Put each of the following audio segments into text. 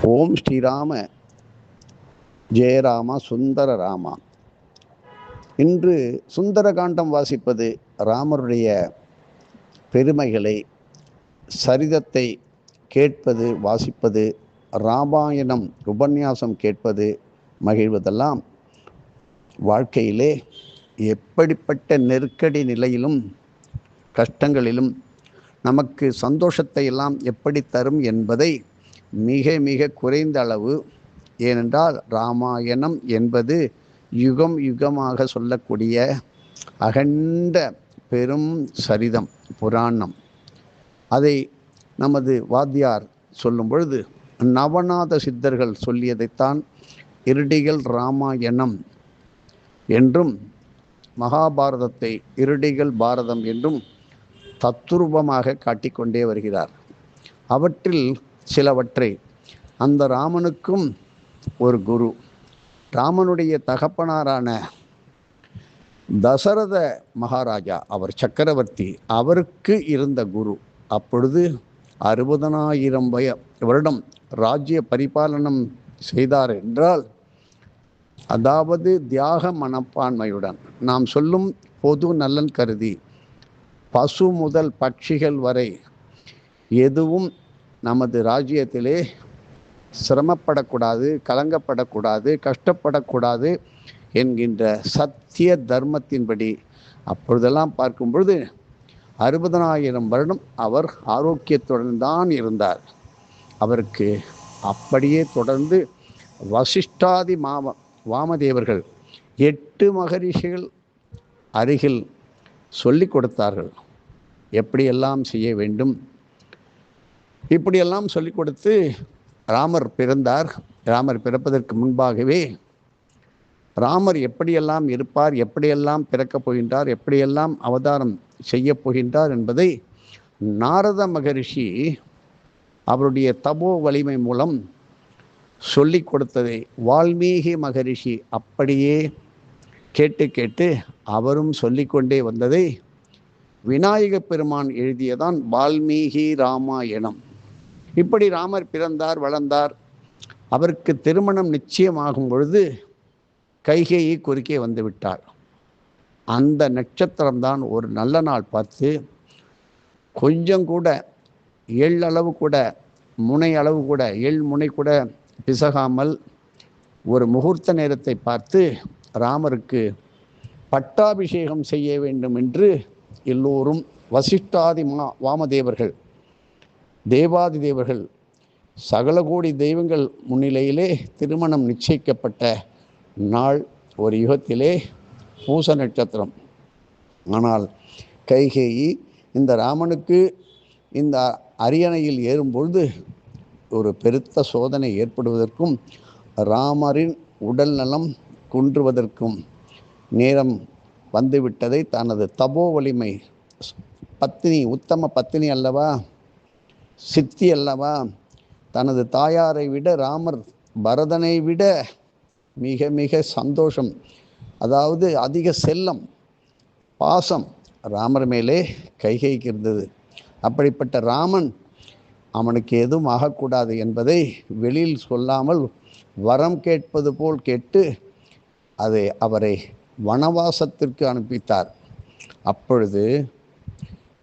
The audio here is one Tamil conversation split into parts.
ஓம் ஸ்ரீராம ஜெயராமா சுந்தர ராமா. இன்று சுந்தரகாண்டம் வாசிப்பது ராமருடைய பெருமைகளை, சரிதத்தை கேட்பது, வாசிப்பது, ராமாயணம் உபன்யாசம் கேட்பது, மகிழ்வதெல்லாம் வாழ்க்கையிலே எப்படிப்பட்ட நெருக்கடி நிலையிலும் கஷ்டங்களிலும் நமக்கு சந்தோஷத்தை எல்லாம் எப்படி தரும் என்பதை மிக மிக குறைந்த அளவு, ஏனென்றால் ராமாயணம் என்பது யுகம் யுகமாக சொல்லக்கூடிய அகண்ட பெரும் சரிதம், புராணம். அதை நமது வாத்தியார் சொல்லும் பொழுது நவநாத சித்தர்கள் சொல்லியதைத்தான் இருடிகள் ராமாயணம் என்றும் மகாபாரதத்தை இருடிகள் பாரதம் என்றும் தத்துரூபமாக காட்டிக்கொண்டே வருகிறார். அவற்றில் சிலவற்றை அந்த ராமனுக்கும் ஒரு குரு, ராமனுடைய தகப்பனாரான தசரத மகாராஜா, அவர் சக்கரவர்த்தி, அவருக்கு இருந்த குரு. அப்பொழுது 60,000 வருடம் ராஜ்ய பரிபாலனம் செய்தார் என்றால், அதாவது தியாக மனப்பான்மையுடன், நாம் சொல்லும் பொது நலன் கருதி, பசு முதல் பட்சிகள் வரை எதுவும் நமது ராஜ்யத்திலே சிரமப்படக்கூடாது, கலங்கப்படக்கூடாது, கஷ்டப்படக்கூடாது என்கின்ற சத்திய தர்மத்தின்படி அப்பொழுதெல்லாம் பார்க்கும் பொழுது 60,000 வருடம் அவர் ஆரோக்கியத்துடன் தான் இருந்தார். அவருக்கு அப்படியே தொடர்ந்து வசிஷ்டாதி வாமதேவர்கள் 8 மகரிஷிகள் அருகில் சொல்லிக் கொடுத்தார்கள், எப்படியெல்லாம் செய்ய வேண்டும். இப்படியெல்லாம் சொல்லிக் கொடுத்து ராமர் பிறந்தார். ராமர் பிறப்பதற்கு முன்பாகவே ராமர் எப்படியெல்லாம் இருப்பார், எப்படியெல்லாம் பிறக்கப் போகின்றார், எப்படியெல்லாம் அவதாரம் செய்ய போகின்றார் என்பதை நாரத மகரிஷி அவருடைய தபோ வலிமை மூலம் சொல்லிக் கொடுத்ததை வால்மீகி மகரிஷி அப்படியே கேட்டு கேட்டு அவரும் சொல்லிக்கொண்டே வந்ததை விநாயக பெருமான் எழுதியதான் வால்மீகி ராமாயணம். இப்படி ராமர் பிறந்தார், வளர்ந்தார். அவருக்கு திருமணம் நிச்சயமாகும் பொழுது கைகேயி குறுக்கே வந்து விட்டார். அந்த நட்சத்திரம்தான் ஒரு நல்ல நாள் பார்த்து, கொஞ்சம் கூட எள்ளளவு கூட, முனை அளவு கூட, எள் முனை கூட பிசகாமல் ஒரு முகூர்த்த நேரத்தை பார்த்து ராமருக்கு பட்டாபிஷேகம் செய்ய வேண்டும் என்று எல்லோரும், வசிஷ்டாதி வாமதேவர்கள், தேவாதி தேவர்கள், சகல கோடி தெய்வங்கள் முன்னிலையிலே திருமணம் நிச்சயிக்கப்பட்ட நாள். ஒரு யுகத்திலே பூச நட்சத்திரம். ஆனால் கைகேயி இந்த ராமனுக்கு இந்த அரியணையில் ஏறும்பொழுது ஒரு பெருத்த சோதனை ஏற்படுவதற்கும் ராமரின் உடல் நலம் குன்றுவதற்கும் நேரம் வந்துவிட்டதை தனது தபோ வலிமை, பத்தினி, உத்தம பத்தினி அல்லவா, சித்தி அல்லவா, தனது தாயாரை விட ராமர் பரதனை விட மிக மிக சந்தோஷம், அதாவது அதிக செல்லம், பாசம் ராமர் மேலே கைகைக்கு இருந்தது. அப்படிப்பட்ட ராமன் அவனுக்கு எதுவும் ஆகக்கூடாது என்பதை வெளியில் சொல்லாமல் வரம் கேட்பது போல் கேட்டு அவரை வனவாசத்திற்கு அனுப்பித்தார். அப்பொழுது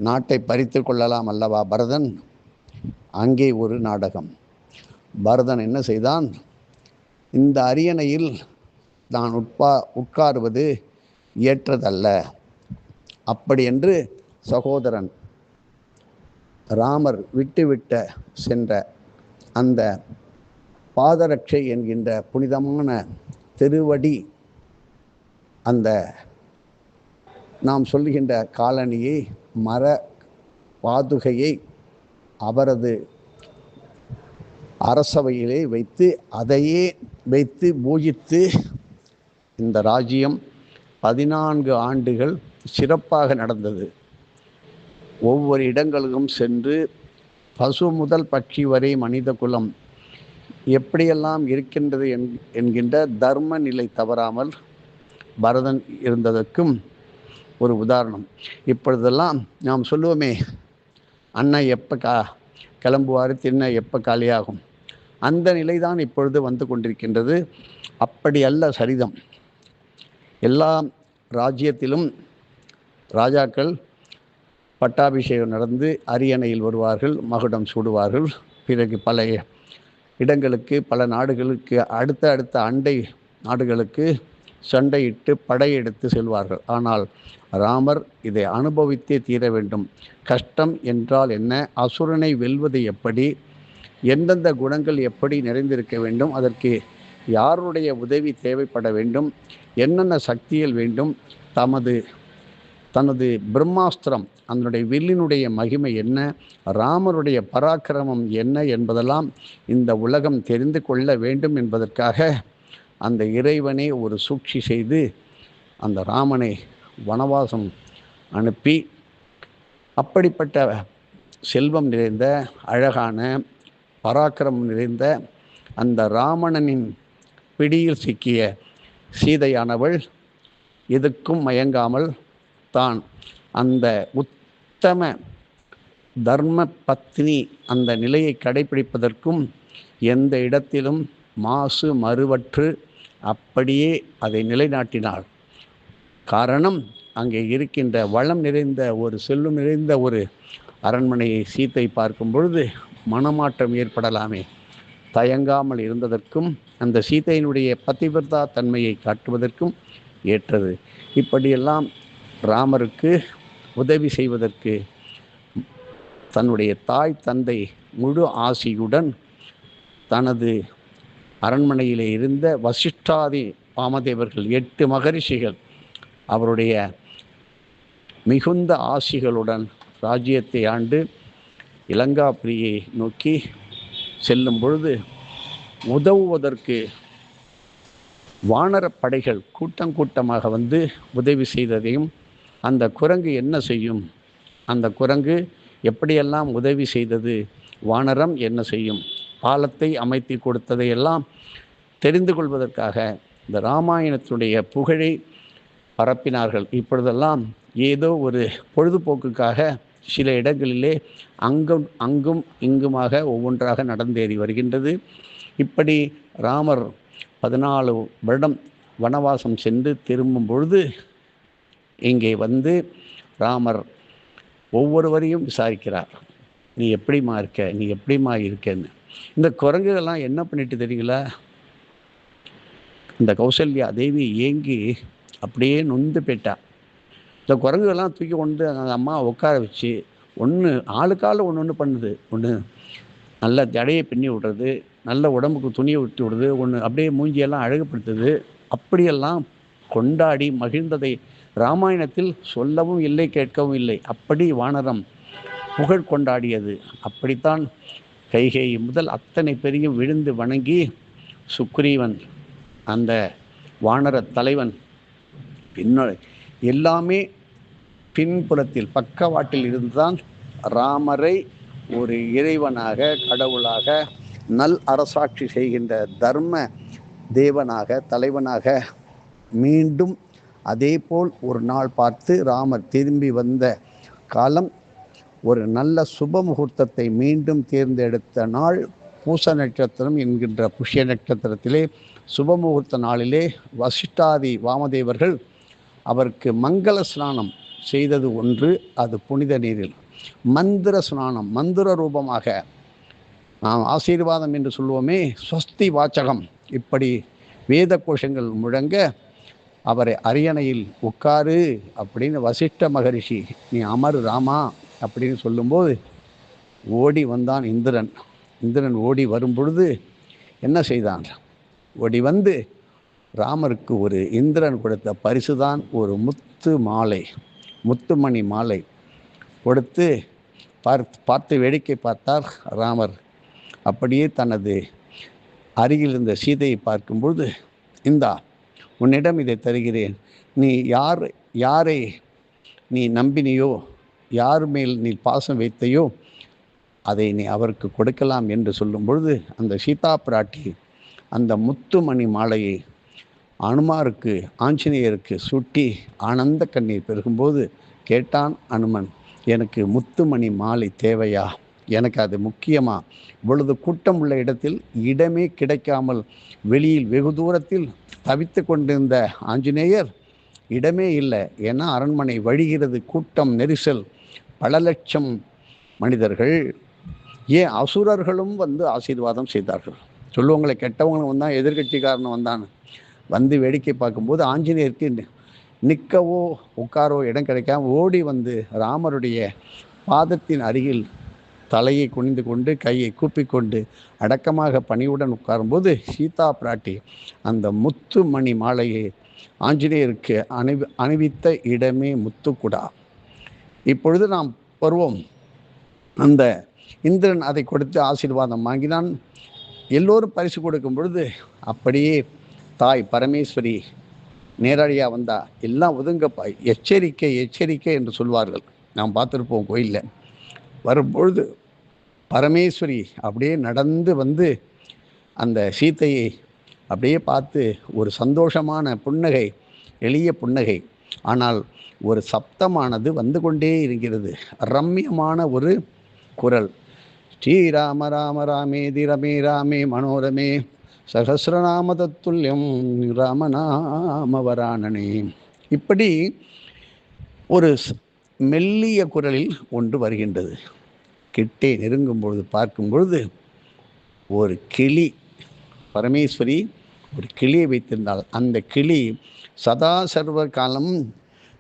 நாட்டை பறித்து கொள்ளலாம் அல்லவா பரதன். அங்கே ஒரு நாடகம். பரதன் என்ன செய்தான், இந்த அரியணையில் நான் உட்காருவது ஏற்றதல்ல, அப்படி என்று சகோதரன் ராமர் விட்டுவிட்ட சென்ற அந்த பாதரட்சை என்கின்ற புனிதமான திருவடி, அந்த நாம் சொல்லுகின்ற காலணியை, மர பாதுகையை அவரது அரசவையிலே வைத்து, அதையே வைத்து பூஜித்து இந்த ராஜ்யம் 14 ஆண்டுகள் சிறப்பாக நடந்தது. ஒவ்வொரு இடங்களுக்கும் சென்று பசு முதல் பட்சி வரை மனித குலம் எப்படியெல்லாம் இருக்கின்றது என்கின்ற தர்ம நிலை தவறாமல் பரதன் இருந்ததற்கும் ஒரு உதாரணம். இப்பொழுதெல்லாம் நாம் சொல்லுவோமே, அண்ணன் எப்போ கிளம்புவார், திண்ணை எப்போ காலியாகும், அந்த நிலைதான் இப்பொழுது வந்து கொண்டிருக்கின்றது. அப்படி அல்ல சரிதம். எல்லா ராஜ்யத்திலும் ராஜாக்கள் பட்டாபிஷேகம் நடந்து அரியணையில் வருவார்கள், மகுடம் சூடுவார்கள். பிறகு பல இடங்களுக்கு, பல நாடுகளுக்கு, அடுத்த அடுத்த அண்டை நாடுகளுக்கு சண்டையிட்டு படையெடுத்து செல்வார்கள். ஆனால் ராமர் இதை அனுபவித்தே தீர வேண்டும். கஷ்டம் என்றால் என்ன, அசுரனை வெல்வது எப்படி, எந்தெந்த குணங்கள் எப்படி நிறைந்திருக்க வேண்டும், அதற்கு யாருடைய உதவி தேவைப்பட வேண்டும், என்னென்ன சக்திகள் வேண்டும், தனது பிரம்மாஸ்திரம் அதனுடைய வில்லினுடைய மகிமை என்ன, ராமருடைய பராக்கிரமம் என்ன என்பதெல்லாம் இந்த உலகம் தெரிந்து கொள்ள வேண்டும் என்பதற்காக அந்த இறைவனை ஒரு சூழ்ச்சி செய்து அந்த ராமனை வனவாசம் அனுப்பி, அப்படிப்பட்ட செல்வம் நிறைந்த அழகான பராக்கிரமம் நிறைந்த அந்த ராவணனின் பிடியில் சிக்கிய சீதையானவள் எதுக்கும் மயங்காமல் தான் அந்த உத்தம தர்ம பத்னி அந்த நிலையை கடைபிடிப்பதற்கும் எந்த இடத்திலும் மாசு மறுவற்று அப்படியே அதை நிலைநாட்டினாள். காரணம், அங்கே இருக்கின்ற வளம் நிறைந்த ஒரு செல்வம் நிறைந்த ஒரு அரண்மனையை சீத்தை பார்க்கும் பொழுது மனமாற்றம் ஏற்படலாமே, தயங்காமல் இருந்ததற்கும் அந்த சீதையினுடைய பதிவிரதா தன்மையை காட்டுவதற்கும் ஏற்றது. இப்படியெல்லாம் ராமருக்கு உதவி செய்வதற்கு தன்னுடைய தாய் தந்தை முழு ஆசியுடன் தனது அரண்மனையிலே இருந்த வசிஷ்டாதி வாமதேவர்கள் 8 மகரிஷிகள் அவருடைய மிகுந்த ஆசிகளுடன் ராஜ்யத்தை ஆண்டு இலங்காபுரியை நோக்கி செல்லும் பொழுது உதவுவதற்கு வானர படைகள் கூட்டம் கூட்டமாக வந்து உதவி செய்ததையும், அந்த குரங்கு என்ன செய்யும், அந்த குரங்கு எப்படியெல்லாம் உதவி செய்தது, வானரம் என்ன செய்யும், பாலத்தை அமைத்து கொடுத்ததையெல்லாம் தெரிந்து கொள்வதற்காக இந்த இராமாயணத்துடைய புகழை பரப்பினார்கள். இப்பொழுதெல்லாம் ஏதோ ஒரு பொழுதுபோக்குக்காக சில இடங்களிலே அங்கும் இங்குமாக ஒவ்வொன்றாக நடந்தேறி வருகின்றது. இப்படி ராமர் 14 வருடம் வனவாசம் சென்று திரும்பும் பொழுது இங்கே வந்து ராமர் ஒவ்வொருவரையும் விசாரிக்கிறார். நீ எப்படிமா இருக்க, நீ எப்படிமா இருக்கன்னு. இந்த குரங்குகள்லாம் என்ன பண்ணிட்டு தெரியுங்களா, இந்த கௌசல்யா தேவி ஏங்கி அப்படியே நொந்து போயிட்டா. இந்த குரங்குகள்லாம் தூக்கி கொண்டு அந்த அம்மா உட்கார வச்சு ஆளுக்கால ஒன்று பண்ணுது. ஒன்று நல்ல ஜடையை பின்னி விடுறது, நல்ல உடம்புக்கு துணியை விட்டு விடுது, ஒன்று அப்படியே மூஞ்சியெல்லாம் அழகுப்படுத்துது. அப்படியெல்லாம் கொண்டாடி மகிழ்ந்ததை இராமாயணத்தில் சொல்லவும் இல்லை, கேட்கவும் இல்லை. அப்படி வானரம் புகழ் கொண்டாடியது. அப்படித்தான் கைகேயி முதல் அத்தனை பேரையும் விழுந்து வணங்கி சுக்ரீவன் அந்த வானர தலைவன் எல்லாமே பின்புறத்தில் பக்கவாட்டில் இருந்துதான் ராமரை ஒரு இறைவனாக, கடவுளாக, நல் அரசாட்சி செய்கின்ற தர்ம தேவனாக, தலைவனாக மீண்டும் அதே போல் ஒரு நாள் பார்த்து ராமர் திரும்பி வந்த காலம், ஒரு நல்ல சுப முகூர்த்தத்தை மீண்டும் தேர்ந்தெடுத்த நாள் பூச நட்சத்திரம் என்கின்ற புஷ்ய நட்சத்திரத்திலே சுப முகூர்த்த நாளிலே வசிஷ்டாதி வாமதேவர்கள் அவருக்கு மங்கள ஸ்நானம் செய்தது ஒன்று. அது புனித நீரில். மந்திர ஸ்நானம், மந்திர ரூபமாக நாம் ஆசீர்வாதம் என்று சொல்லுவோமே, ஸ்வஸ்தி வாச்சகம், இப்படி வேத கோஷங்கள் முழங்க அவரை அரியணையில் உட்காரு அப்படின்னு வசிஷ்ட மகரிஷி, நீ அமரு ராமா அப்படின்னு சொல்லும்போது ஓடி வந்தான் இந்திரன். இந்திரன் ஓடி வரும் பொழுது என்ன செய்தான், ஓடி வந்து ராமருக்கு ஒரு இந்திரன் கொடுத்த பரிசுதான் ஒரு முத்து மாலை, முத்துமணி மாலை கொடுத்து பார்த்து வேடிக்கை பார்த்தார் ராமர். அப்படியே தனது அருகில் இருந்த சீதையை பார்க்கும்பொழுது, இந்தா உன்னிடம் இதை தருகிறேன், நீ யாரை நீ நம்பினியோ, யார் மேல் நீ பாசம் வைத்தையோ அதை நீ அவருக்கு கொடுக்கலாம் என்று சொல்லும் பொழுது அந்த சீதா பிராட்டி அந்த முத்துமணி மாலையை அனுமாருக்கு, ஆஞ்சநேயருக்கு சூட்டி ஆனந்த கண்ணீர் பெருகும்போது கேட்டான் அனுமன், எனக்கு முத்துமணி மாலை தேவையா எனக்கு அது முக்கியமா? இவ்வளவு கூட்டம் உள்ள இடத்தில் இடமே கிடைக்காமல் வெளியில் வெகு தூரத்தில் தவித்து கொண்டிருந்த ஆஞ்சநேயர், இடமே இல்லை. ஏன்னா அரண்மனை வழிகிறது, கூட்டம் நெரிசல், பல லட்சம் மனிதர்கள், ஏன் அசுரர்களும் வந்து ஆசீர்வாதம் செய்தார்கள். சொல்லுவாங்களே, கெட்டவங்களும் வந்தான், எதிர்கட்சிக்காரன் வந்தான். வந்து வேடிக்கை பார்க்கும்போது ஆஞ்சநேயருக்கு நிற்கவோ உட்காரவோ இடம் கிடைக்காம ஓடி வந்து ராமருடைய பாதத்தின் அருகில் தலையை குனிந்து கொண்டு கையை கூப்பிக்கொண்டு அடக்கமாக பணிவுடன் உட்காரும்போது சீதா பிராட்டி அந்த முத்து மணி மாலையை ஆஞ்சநேயருக்கு அணிவித்த இடமே முத்துக்குடா. இப்பொழுது நாம் வருவோம். அந்த இந்திரன் அதை கொடுத்து ஆசீர்வாதம் வாங்கினான். எல்லோரும் பரிசு கொடுக்கும் பொழுது அப்படியே தாய் பரமேஸ்வரி நேரடியாக வந்தா, எல்லாம் ஒதுங்கப்பா, எச்சரிக்கை எச்சரிக்கை என்று சொல்வார்கள். நாம் பார்த்துருப்போம் கோயிலில். வரும்பொழுது பரமேஸ்வரி அப்படியே நடந்து வந்து அந்த சீத்தையை அப்படியே பார்த்து ஒரு சந்தோஷமான புன்னகை, எளிய புன்னகை, ஆனால் ஒரு சப்தமானது வந்து கொண்டே இருக்கிறது. ரம்யமான ஒரு குரல். ஸ்ரீராம ராம ராமேதி ரமே ராமே மனோரமே சகசிரநாம தத்துல்யம் ராமநாமவராணனே. இப்படி ஒரு மெல்லிய குரலில் ஒன்று வருகின்றது. கிட்டே நெருங்கும் பொழுது பார்க்கும் பொழுது ஒரு கிளி, பரமேஸ்வரி ஒரு கிளியை வைத்திருந்தால் அந்த கிளி சதா சர்வ காலம்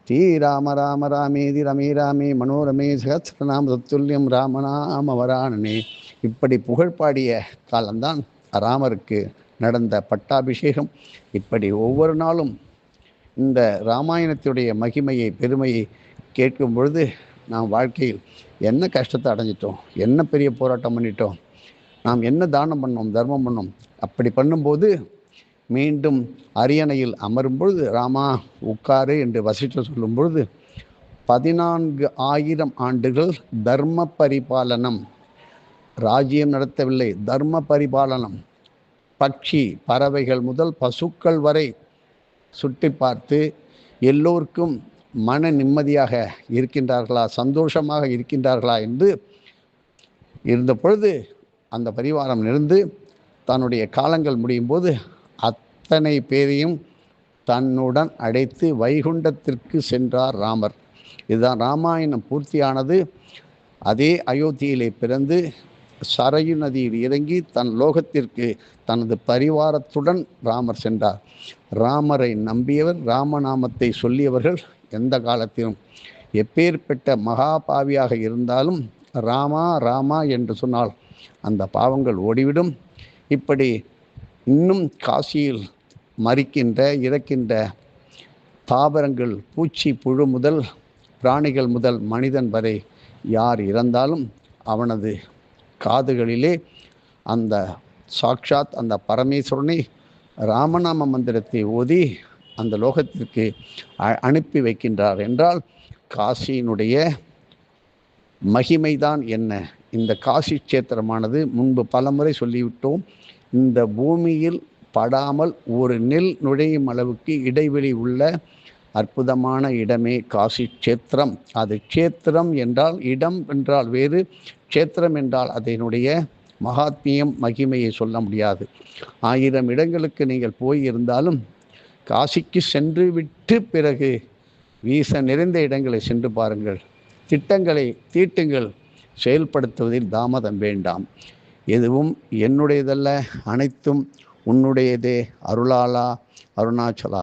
ஸ்ரீராம ராம ராமேதி ரமே ராமே மனோரமே சகசிரநாம தத்துல்யம் ராமநாம வராணனே இப்படி புகழ்பாடிய காலம்தான் ராமருக்கு நடந்த பட்டாபிஷேகம். இப்படி ஒவ்வொரு நாளும் இந்த ராமாயணத்துடைய மகிமையை, பெருமையை கேட்கும் பொழுது நாம் வாழ்க்கையில் என்ன கஷ்டத்தை அடைஞ்சிட்டோம், என்ன பெரிய போராட்டம் பண்ணிட்டோம், நாம் என்ன தானம் பண்ணோம், தர்மம் பண்ணோம். அப்படி பண்ணும்போது மீண்டும் அரியணையில் அமரும் பொழுது ராமா உட்காரு என்று வசிஷ்டர் சொல்லும் பொழுது 14,000 ஆண்டுகள் தர்ம பரிபாலனம், ராஜ்யம் நடத்தவில்லை, தர்ம பரிபாலனம். பட்சி பறவைகள் முதல் பசுக்கள் வரை சுட்டி பார்த்து எல்லோருக்கும் மன நிம்மதியாக இருக்கின்றார்களா, சந்தோஷமாக இருக்கின்றார்களா என்று இருந்த பொழுது அந்த பரிவாரம் இருந்து தன்னுடைய காலங்கள் முடியும் போது அத்தனை பேரையும் தன்னுடன் அடைத்து வைகுண்டத்திற்கு சென்றார் ராமர். இதுதான் ராமாயணம் பூர்த்தியானது. அதே அயோத்தியிலே பிறந்து சரயு நதியில் இறங்கி தன் லோகத்திற்கு தனது பரிவாரத்துடன் ராமர் சென்றார். ராமரை நம்பியவர், ராமநாமத்தை சொல்லியவர்கள் எந்த காலத்திலும் எப்பேற்பட்ட மகாபாவியாக இருந்தாலும் ராமா ராமா என்று சொன்னால் அந்த பாவங்கள் ஓடிவிடும். இப்படி இன்னும் காசியில் மரிக்கின்ற இறக்கின்ற தாவரங்கள், பூச்சி புழு முதல் பிராணிகள் முதல் மனிதன் வரை யார் இறந்தாலும் அவனது காதுகளிலே அந்த சாக்ஷாத் அந்த பரமேஸ்வரனை ராமநாம மந்திரத்தை ஓதி அந்த லோகத்திற்கு அனுப்பி வைக்கின்றார் என்றால் காசியினுடைய மகிமைதான் என்ன. இந்த காசி கஷேத்திரமானது முன்பு பலமுறை சொல்லிவிட்டோம், இந்த பூமியில் படாமல் ஒரு நெல் நுழையும் அளவுக்கு இடைவெளி உள்ள அற்புதமான இடமே காசி கஷேத்திரம். அது கஷேத்திரம் என்றால் இடம் என்றால் வேறு, கஷேத்திரம் என்றால் அதனுடைய மகாத்மியம் மகிமையை சொல்ல முடியாது. 1000 இடங்களுக்கு நீங்கள் போய் இருந்தாலும் காசிக்கு சென்று விட்டு பிறகு வீச நிறைந்த இடங்களை சென்று பாருங்கள். திட்டங்களை தீட்டுங்கள், செயல்படுத்துவதில் தாமதம் வேண்டாம். எதுவும் என்னுடையதல்ல, அனைத்தும் உன்னுடையதே அருளாளா அருணாச்சலா.